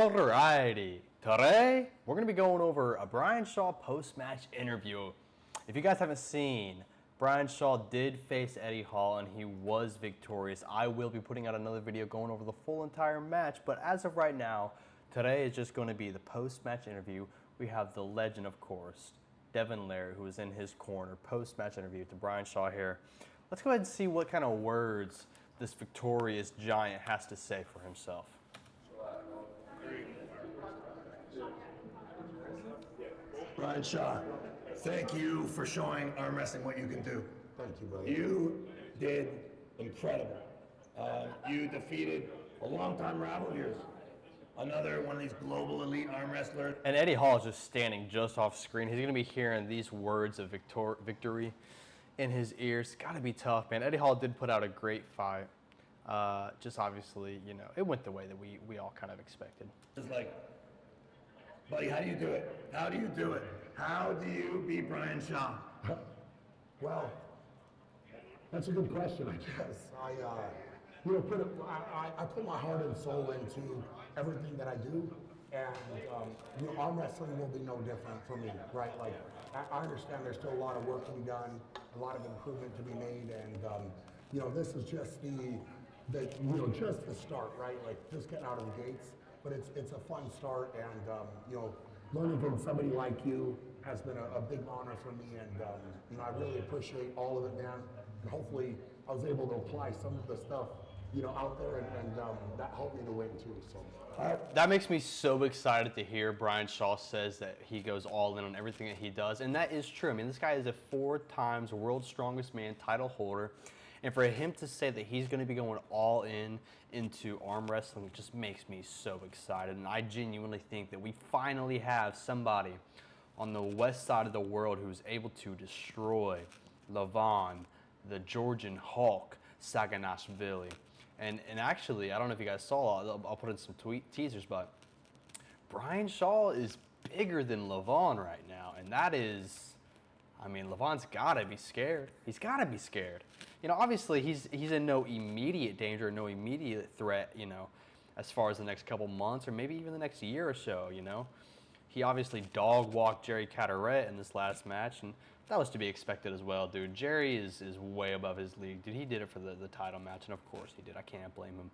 Alrighty, today we're going to be going over a Brian Shaw post-match interview. If you guys haven't seen, Brian Shaw did face Eddie Hall and he was victorious. I will be putting out another video going over the full entire match, but as of right now, today is just going to be the post-match interview. We have the legend, of course, Devon Larratt, who is in his corner, post-match interview to Brian Shaw here. Let's go ahead and see what kind of words this victorious giant has to say for himself. Brian Shaw, thank you for showing arm wrestling what you can do. Thank you, brother. You did incredible. You defeated a longtime rival of yours, another one of these global elite arm wrestlers. And Eddie Hall is just standing just off screen. He's going to be hearing these words of victory in his ears. It's got to be tough, man. Eddie Hall did put out a great fight. Just obviously, you know, it went the way that we all kind of expected. It's like, buddy, how do you do it? How do you do it? How do you beat Brian Shaw? Well, that's a good question, I guess. I put my heart and soul into everything that I do, and arm wrestling will be no different for me, right? Like, I understand there's still a lot of work to be done, a lot of improvement to be made, and this is just just the start, right? Like, just getting out of the gates. But it's a fun start, and learning from somebody like you has been a big honor for me, and I really appreciate all of it, man. And hopefully, I was able to apply some of the stuff out there, and that helped me to win too. So that makes me so excited to hear Brian Shaw says that he goes all in on everything that he does, and that is true. I mean, this guy is a 4-time World's Strongest Man title holder. And for him to say that he's going to be going all into arm wrestling just makes me so excited. And I genuinely think that we finally have somebody on the west side of the world who's able to destroy Levon, the Georgian Hulk, Saganashvili. And actually, I don't know if you guys saw, I'll put in some teasers, but Brian Shaw is bigger than Levon right now. And that is, I mean, Levon's got to be scared. He's got to be scared. Obviously he's in no immediate danger, no immediate threat, as far as the next couple months or maybe even the next year or so, He obviously dog-walked Jerry Carteret in this last match, and that was to be expected as well, dude. Jerry is way above his league. Dude, he did it for the title match, and of course he did. I can't blame him.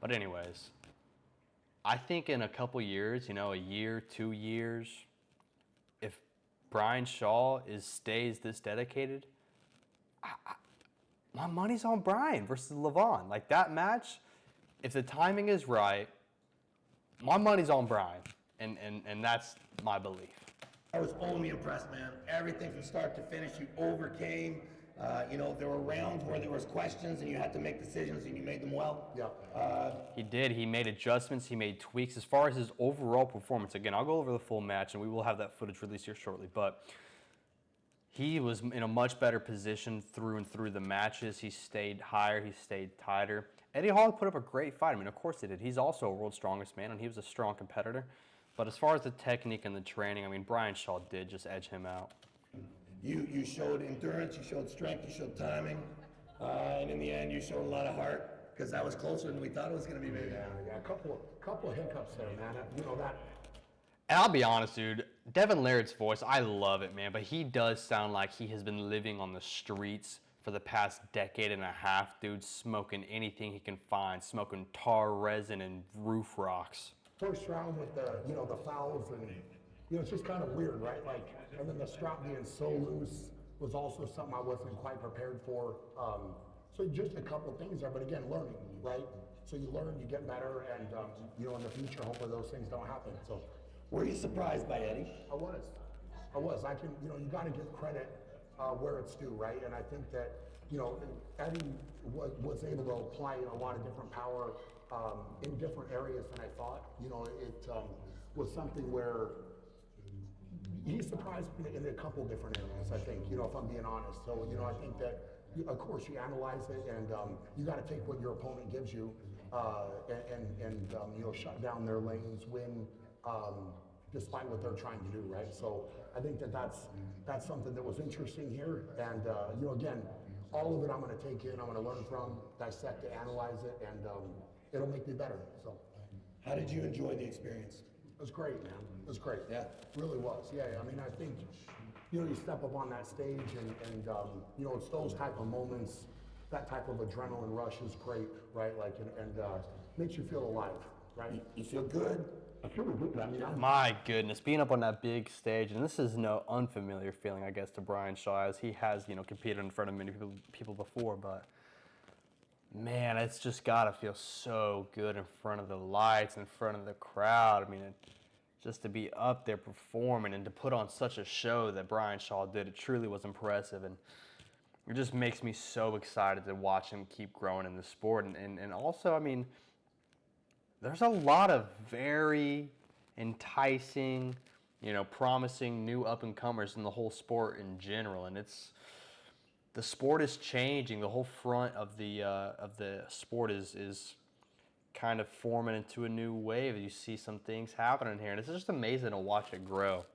But anyways, I think in a couple years, a year, 2 years, if Brian Shaw stays this dedicated, my money's on Brian versus Levon. Like, that match, if the timing is right, my money's on Brian, and that's my belief. I was only impressed, man. Everything from start to finish, you overcame. There were rounds where there was questions and you had to make decisions, and you made them well. Yeah. He did. He made adjustments. He made tweaks. As far as his overall performance, again, I'll go over the full match, and we will have that footage released here shortly, but he was in a much better position through and through the matches. He stayed higher. He stayed tighter. Eddie Hall put up a great fight. I mean, of course he did. He's also a World's Strongest Man, and he was a strong competitor. But as far as the technique and the training, I mean, Brian Shaw did just edge him out. You showed endurance, you showed strength, you showed timing, and in the end, you showed a lot of heart, because that was closer than we thought it was going to be, maybe. Yeah, a couple of hiccups there, man. That. And I'll be honest, dude, Devon Larratt's voice, I love it, man, but he does sound like he has been living on the streets for the past decade and a half, dude, smoking anything he can find, smoking tar resin and roof rocks. First round with the fouls, and it's just kind of weird, right? Like, and then the strap being so loose was also something I wasn't quite prepared for. So just a couple of things there, but again, learning, right? So you learn, you get better, and in the future, hopefully those things don't happen. So. Were you surprised by Eddie? I was. I can, you got to give credit where it's due, right? And I think that, Eddie was able to apply a lot of different power in different areas than I thought. It was something where he surprised me in a couple different areas, I think, if I'm being honest. So, I think that, of course, you analyze it, and you got to take what your opponent gives you and shut down their lanes, win, despite what they're trying to do, right? So I think that's something that was interesting here, and again, all of it I'm going to take in, I'm going to learn from, dissect it, analyze it, and it'll make me better. So How did you enjoy the experience? It was great, man. It was great. Yeah. Really was. Yeah. I mean, I think, you know, you step up on that stage and you know, it's those type of moments, that type of adrenaline rush is great, right? Like, and makes you feel alive, right? You feel good? I feel good. I mean, My goodness, being up on that big stage, and this is no unfamiliar feeling, I guess, to Brian Shaw, as he has, you know, competed in front of many people before, but man, it's just gotta feel so good in front of the lights, in front of the crowd. I mean, just to be up there performing and to put on such a show that Brian Shaw did, it truly was impressive, and it just makes me so excited to watch him keep growing in the sport. And also, I mean, there's a lot of very enticing, you know, promising new up-and-comers in the whole sport in general, and the sport is changing. The whole front of the sport is kind of forming into a new wave. You see some things happening here, and it's just amazing to watch it grow,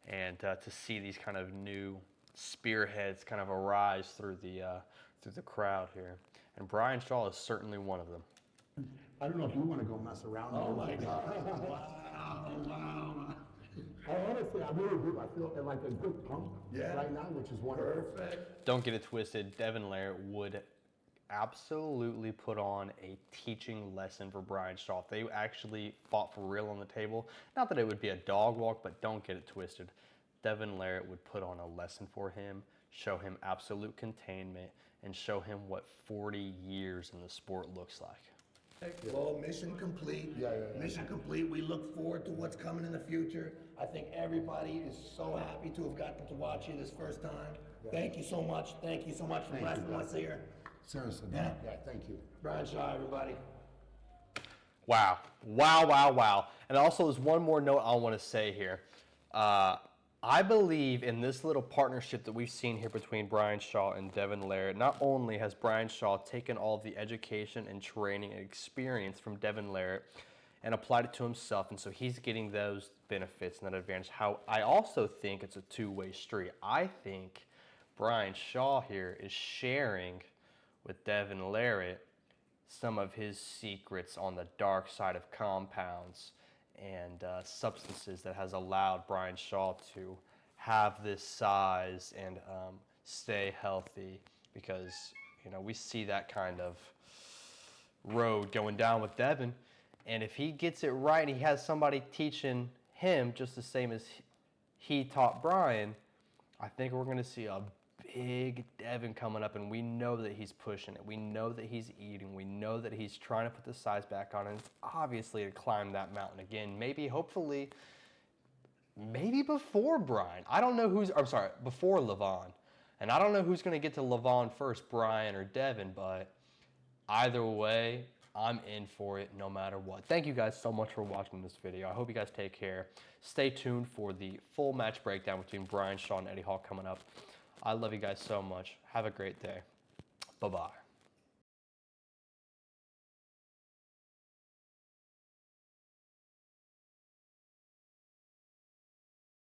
and to see these kind of new spearheads kind of arise through the crowd here. And Brian Shaw is certainly one of them. I don't know if you want to go mess around. Oh my God. Wow. Honestly, I really do. I feel like a good pump right now, which is wonderful. Perfect. Don't get it twisted. Devon Larratt would absolutely put on a teaching lesson for Brian Shaw. If they actually fought for real on the table, not that it would be a dog walk, but don't get it twisted. Devon Larratt would put on a lesson for him, show him absolute containment, and show him what 40 years in the sport looks like. Well, mission complete. Mission complete. We look forward to what's coming in the future. I think everybody is so happy to have gotten to watch you this first time. Thank you so much. Thank you so much for blessing us here. Seriously. Yeah. Thank you. Brian Shaw, everybody. Wow. Wow, wow, wow. And also, there's one more note I want to say here. I believe in this little partnership that we've seen here between Brian Shaw and Devon Larratt. Not only has Brian Shaw taken all of the education and training and experience from Devon Larratt and applied it to himself, and so he's getting those benefits and that advantage. How I also think it's a two-way street. I think Brian Shaw here is sharing with Devon Larratt some of his secrets on the dark side of compounds and substances that has allowed Brian Shaw to have this size and stay healthy, because, you know, we see that kind of road going down with Devon, and if he gets it right and he has somebody teaching him just the same as he taught Brian, I think we're going to see a big Devon coming up, and we know that he's pushing it. We know that he's eating. We know that he's trying to put the size back on, and it's obviously to climb that mountain again. Maybe, hopefully, maybe before Brian. I don't know before Levon. And I don't know who's going to get to Levon first, Brian or Devon, but either way, I'm in for it no matter what. Thank you guys so much for watching this video. I hope you guys take care. Stay tuned for the full match breakdown between Brian Shaw and Eddie Hall coming up. I love you guys so much. Have a great day. Bye-bye.